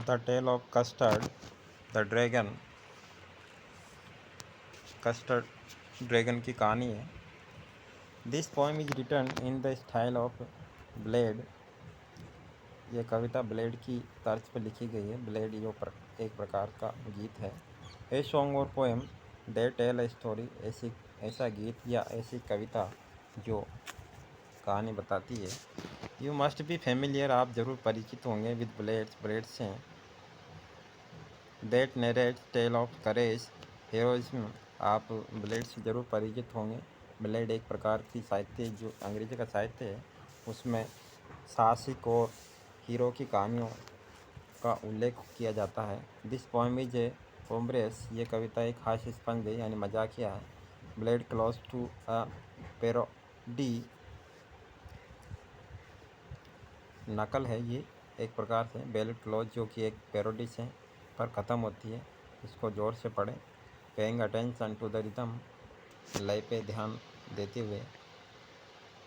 The tale of Custard the dragon. Custard dragon की कहानी है। This poem is written in the style of ballad. ये कविता blade की तर्ज पर लिखी गई है। ब्लेड एक प्रकार का गीत है। ए सॉन्ग और poem they tell a story. ऐसा गीत या ऐसी कविता जो कहानी बताती है। यू मस्ट बी फेमिलियर, आप जरूर परिचित होंगे विद ब्लेड से। That narrate tale of courage heroism, आप ब्लेड से जरूर परिचित होंगे। ब्लेड एक प्रकार की साहित्य जो अंग्रेजी का साहित्य है, उसमें साहसिक और हीरो की कहानियों का उल्लेख किया जाता है। This poem is a humorous, ये कविता एक हास्यास्पद है यानी मजाकिया है। Ballad close to a parody, नकल है ये एक प्रकार से। बेलेट क्लोज जो कि एक पैरोडी से पर ख़त्म होती है, इसको जोर से पढ़ें। Paying attention to the rhythm, लय पे ध्यान देते हुए।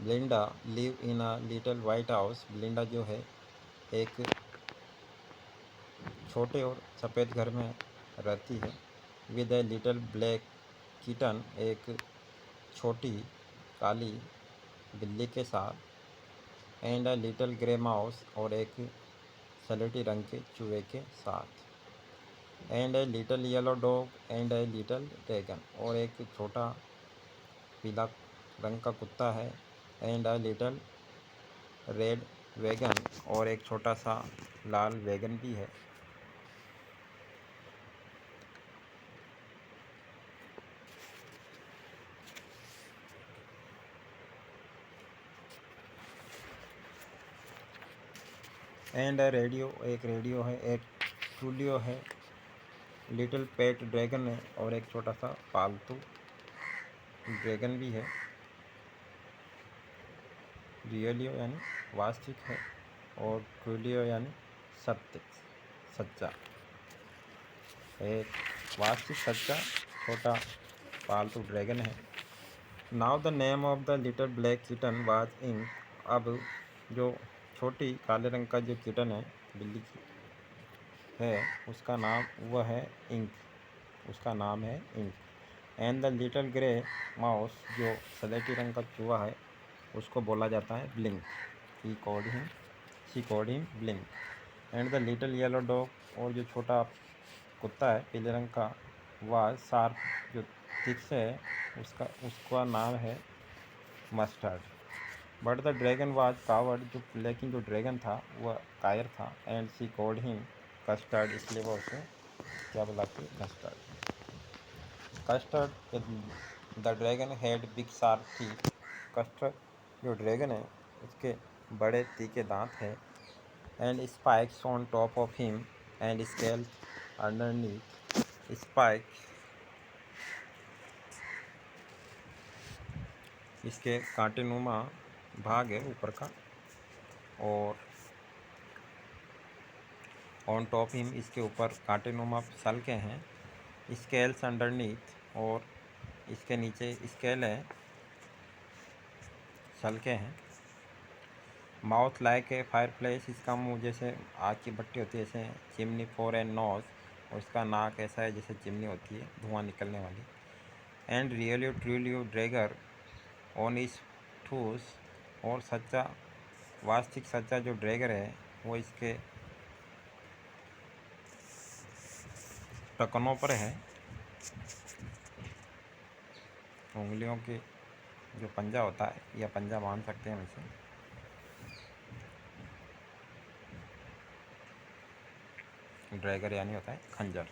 Belinda live in a little white house, Belinda जो है एक छोटे और सफ़ेद घर में रहती है। With a little black kitten, एक छोटी काली बिल्ली के साथ। And a little grey mouse, और एक सलेटी रंग के चूहे के साथ। And a little yellow dog and a little dragon, और एक छोटा पीला रंग का कुत्ता है। And a little red wagon, और एक छोटा सा लाल वैगन भी है। एंड अ रेडियो, एक रेडियो है। एक टूलियो है। लिटिल पेट ड्रैगन है, और एक छोटा सा पालतू ड्रैगन भी है। रियलियो यानी वास्तविक है, और ट्रूलियो यानी सत्य, सच्चा। एक वास्तविक सच्चा छोटा पालतू ड्रैगन है। Now the name of the little black kitten was Ink, अब जो छोटी काले रंग का जो किटन है, बिल्ली की है, उसका नाम वह है इंक, उसका नाम है Ink. And the little grey mouse, जो सलेटी रंग का चूहा है, उसको बोला जाता है blink. She called him blink. And the little yellow dog, और जो छोटा कुत्ता है पीले रंग का, वह शार्प जो तीक्ष है, उसका नाम है mustard. But the dragon was coward, जो लेकिन जो ड्रैगन था वह कायर था। And she called him custard, इसलिए वह उसे क्या बुलाती है, custard. Custard the dragon had big sharp teeth, custard जो ड्रैगन है उसके बड़े तीखे दांत है। And spikes on top of him and scales underneath, spikes इसके कांटेनुमा भाग है ऊपर का, और ऑन टॉप हिम इसके ऊपर कांटेनुमा सल्के हैं। स्केल्स अंडरनीथ, और इसके नीचे स्केल है, सल्के हैं। माउथ लाइक ए फायरप्लेस, इसका मुंह जैसे आग की भट्टी होती है, जैसे चिमनी। फॉर एंड नोज, और इसका नाक ऐसा है जैसे चिमनी होती है, धुआं निकलने वाली। एंड रियलियो ट्रूलियो ड्रैगर ऑन इस ठूस, और सच्चा वास्तविक सच्चा जो ड्रैगर है वो इसके टखनों पर है, उंगलियों के जो पंजा होता है या पंजा मान सकते हैं वैसे। ड्रैगर यानी होता है खंजर।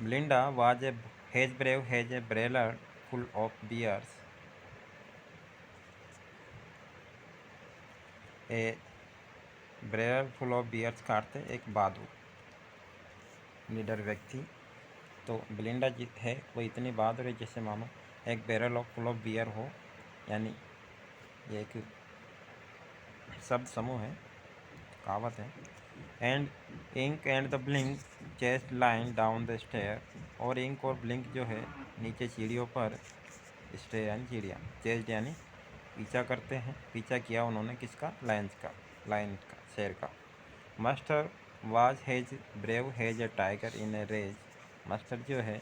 Belinda was a has a barrel full of bears. A barrel full of bears का अर्थ है एक बहादुर निडर व्यक्ति। तो ब्लिंडा जी है वो इतनी बहादुर है जैसे मानो एक barrel of full of beer हो, यानी ये एक शब्द समूह है, कहावत है। And Ink and the Blink chased lion down the stair, और इंक और ब्लिंक जो है नीचे सीढ़ियों पर, स्टेयर यानी सीढ़ियाँ, चेस्ट यानी पीछा करते हैं, पीछा किया उन्होंने किसका, लाइन का शेर का। Mustard was as brave as a tiger in a rage. Mustard जो है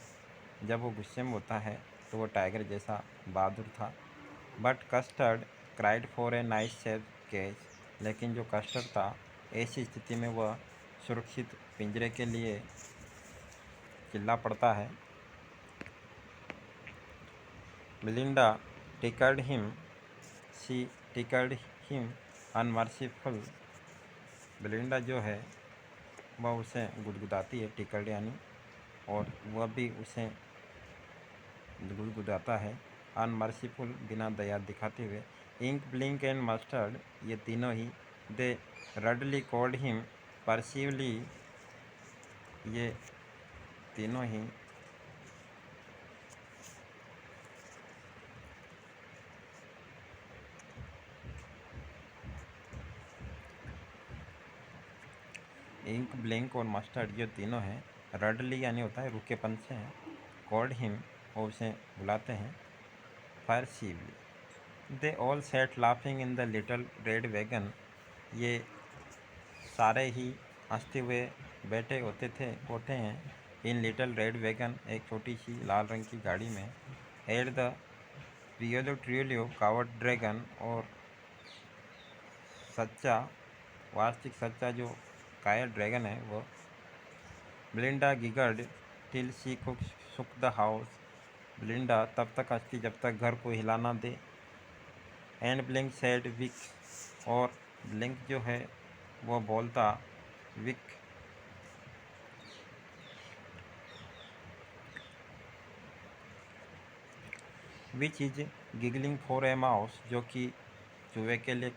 जब वो गुस्से में होता है तो वो टाइगर जैसा बहादुर था। But Custard cried for a nice safe cage. लेकिन जो कस्टर्ड था ऐसी स्थिति में वह सुरक्षित पिंजरे के लिए चिल्ला पड़ता है। Belinda tickled him she tickled him unmerciful. Belinda जो है वह उसे गुदगुदाती है, टिकर्ड यानी, और वह भी उसे गुदगुदाता है अनमर्सीफुल, बिना दया दिखाते हुए। इंक ब्लिंक एंड मस्टर्ड, ये तीनों ही, दे रडली कॉल्ड हिम परसिवली, ये तीनों ही इंक ब्लिंक और मस्टर्ड जो तीनों हैं, रडली यानी होता है रूखेपन से हैं, कॉल्ड हिम और उसे बुलाते हैं Percival. They all sat laughing in the little red wagon, ये सारे ही हंसते हुए बैठे होते हैं इन लिटिल रेड वैगन, एक छोटी सी लाल रंग की गाड़ी में। At the trulio coward dragon, और सच्चा वास्तविक सच्चा जो कायर ड्रैगन है वो। Belinda giggled till she shook the house, Belinda तब तक हंसती जब तक घर को हिला ना दे। एंड ब्लिंक सेड विक, और ब्लिंक जो है वो बोलता weeck, which is giggling for a mouse, जो कि चूहे के लिए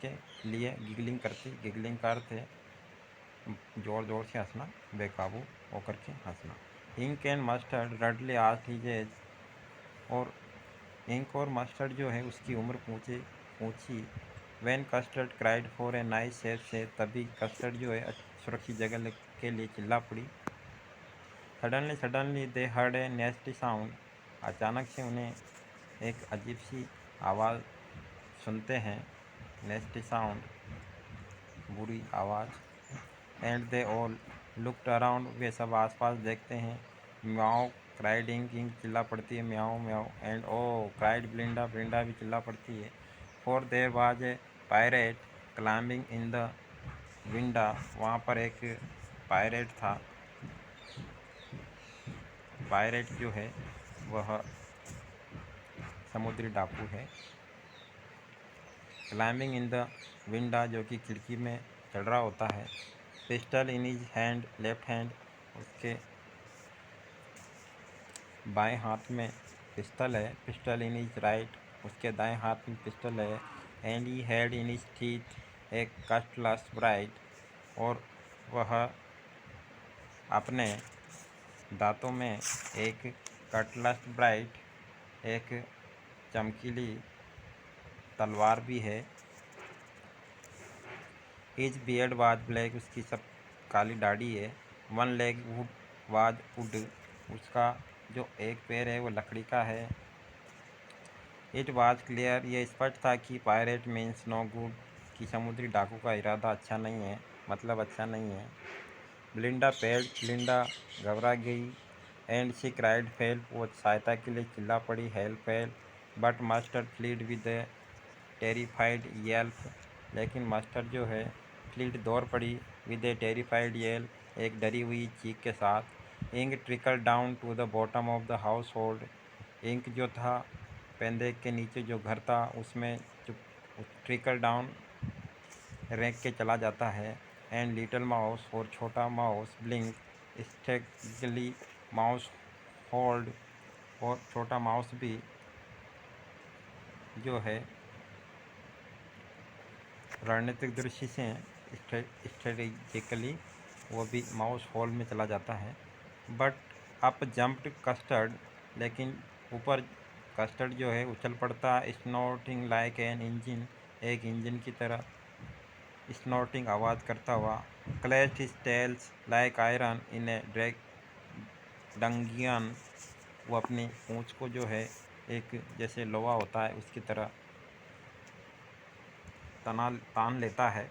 गिगलिंग करती। गिगलिंग का अर्थ है जोर जोर से हंसना, बेकाबू होकर के हंसना। Ink and Mustard rudely asked his age, और इंक और मस्टर्ड जो है उसकी उम्र पूछी। When Custard cried for a nice safe से, तभी कस्टर्ड जो है सुरक्षित जगह के लिए चिल्ला पड़ी। Suddenly they heard a नेस्टी sound, अचानक से उन्हें एक अजीब सी आवाज़ सुनते हैं, नेस्टी साउंड, बुरी आवाज़। And they all looked around, वे सब आसपास देखते हैं। म्याओ क्राइड इंक, इंक चिल्ला पड़ती है म्याओ म्याओ। एंड ओ क्राइड ब्लिंडा, ब्लिंडा भी चिल्ला पड़ती है। For there was a pirate climbing in the window, वहाँ पर एक पायरेट था। पायरेट जो है वह समुद्री डाकू है। क्लाइंबिंग इन द विंडा, जो कि खिड़की में चढ़ रहा होता है। Pistol in his hand, left hand, उसके बाएं हाथ में पिस्टल है। पिस्टल इन हिज राइट, उसके दाएं हाथ में पिस्टल है। And he had in his teeth एक कटलस ब्राइट, और वह अपने दांतों में एक कटलस ब्राइट, एक चमकीली तलवार भी है। हिज बियर्ड वाज ब्लैक, उसकी सब काली दाढ़ी है। One leg would was would, उसका जो एक पैर है वो लकड़ी का है। इट वाज क्लियर, ये स्पष्ट था कि पायरेट मीन्स नो गुड, कि समुद्री डाकू का इरादा अच्छा नहीं है, मतलब अच्छा नहीं है। ब्लिंडा पेड, ब्लिंडा घबरा गई। एंड शी क्राइड हेल्प, वो सहायता के लिए चिल्ला पड़ी, help help. But master fled with A terrified Yelp, लेकिन मास्टर जो है फ्लीड दौड़ पड़ी विद ए टेरिफाइड येल्प, एक डरी हुई चीख के साथ। Ink trickle down to the bottom of the household, Ink जो था पेंदे के नीचे जो घर था उसमें ट्रिकल डाउन रैंक के चला जाता है। एंड लिटिल माउस, और छोटा माउस, ब्लिंक स्टेगली माउस होल्ड, और छोटा माउस भी जो है रणनीतिक दृष्टि से स्ट्रेटेजिकली वो भी माउस होल में चला जाता है। बट अप जंप्ड कस्टर्ड, लेकिन ऊपर कस्टर्ड जो है उछल पड़ता, स्नोटिंग लाइक एन इंजन, एक इंजन की तरह स्नोटिंग आवाज़ करता हुआ। Clashed his tails like iron in a dungeon, वो अपनी पूँछ को जो है एक जैसे लोहा होता है उसकी तरह तान लेता है।